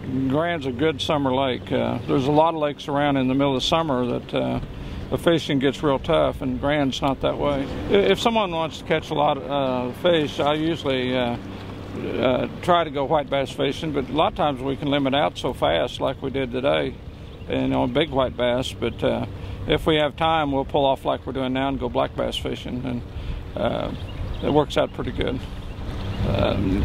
Grand's a good summer lake. There's a lot of lakes around in the middle of the summer that the fishing gets real tough, and Grand's not that way. If someone wants to catch a lot of fish, I usually try to go white bass fishing, but a lot of times we can limit out so fast like we did today, and on big white bass. But if we have time, we'll pull off like we're doing now and go black bass fishing, and it works out pretty good.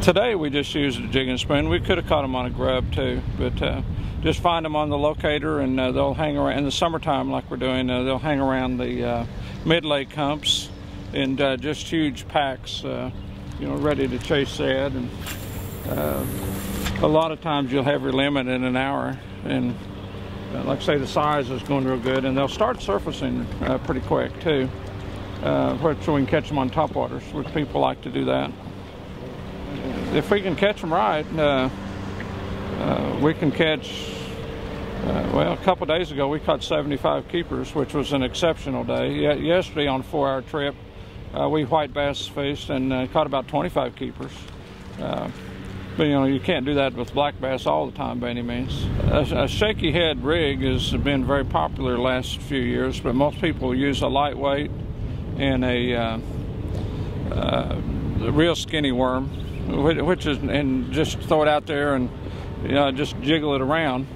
Today we just used a jig and spoon. We could have caught them on a grub too, but just find them on the locator, and they'll hang around in the summertime like we're doing. They'll hang around the mid-lake humps in just huge packs, you know, ready to chase that. And a lot of times you'll have your limit in an hour, and like I say, the size is going real good, and they'll start surfacing pretty quick too, so we can catch them on topwaters, which people like to do that. If we can catch them right, we can catch, well, a couple days ago we caught 75 keepers, which was an exceptional day. Yesterday on a 4-hour trip, we white bass fished and caught about 25 keepers. But you know, you can't do that with black bass all the time by any means. A shaky head rig has been very popular the last few years, but most people use a lightweight and a real skinny worm, which is, and just throw it out there and, you know, just jiggle it around.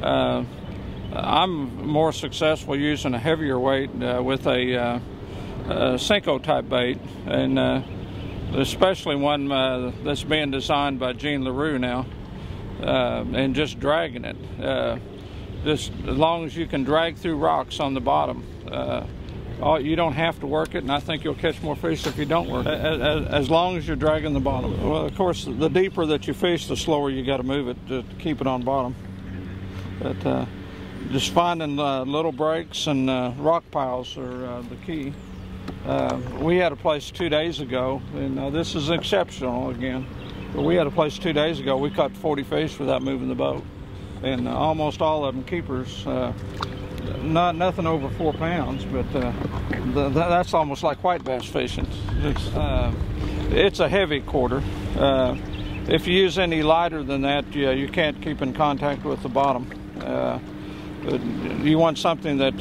I'm more successful using a heavier weight with a Senko type bait, and especially one that's being designed by Gene LaRue now, and just dragging it. Just as long as you can drag through rocks on the bottom, you don't have to work it, and I think you'll catch more fish if you don't work it, as long as you're dragging the bottom. Well, of course, the deeper that you fish, the slower you got to move it to keep it on bottom. But just finding little breaks and rock piles are the key. We had a place 2 days ago, and this is exceptional again, but we had a place 2 days ago, we caught 40 fish without moving the boat, and almost all of them keepers. Nothing over 4 pounds, but that's almost like white bass fishing. It's a heavy quarter. If you use any lighter than that, you can't keep in contact with the bottom. You want something that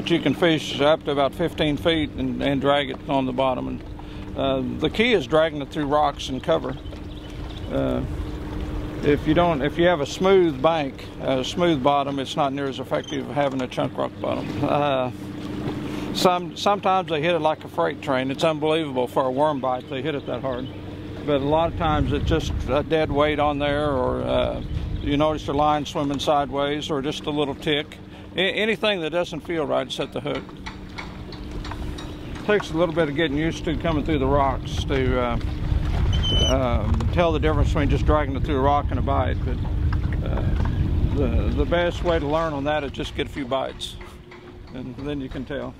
you can fish up to about 15 feet and drag it on the bottom. And the key is dragging it through rocks and cover. If you have a smooth bank, a smooth bottom, it's not near as effective having a chunk rock bottom. Sometimes they hit it like a freight train. It's unbelievable for a worm bite, they hit it that hard. But a lot of times it's just a dead weight on there, or you notice your line swimming sideways, or just a little tick. Anything that doesn't feel right, set the hook. It takes a little bit of getting used to coming through the rocks to tell the difference between just dragging it through a rock and a bite. But the best way to learn on that is just get a few bites, and then you can tell.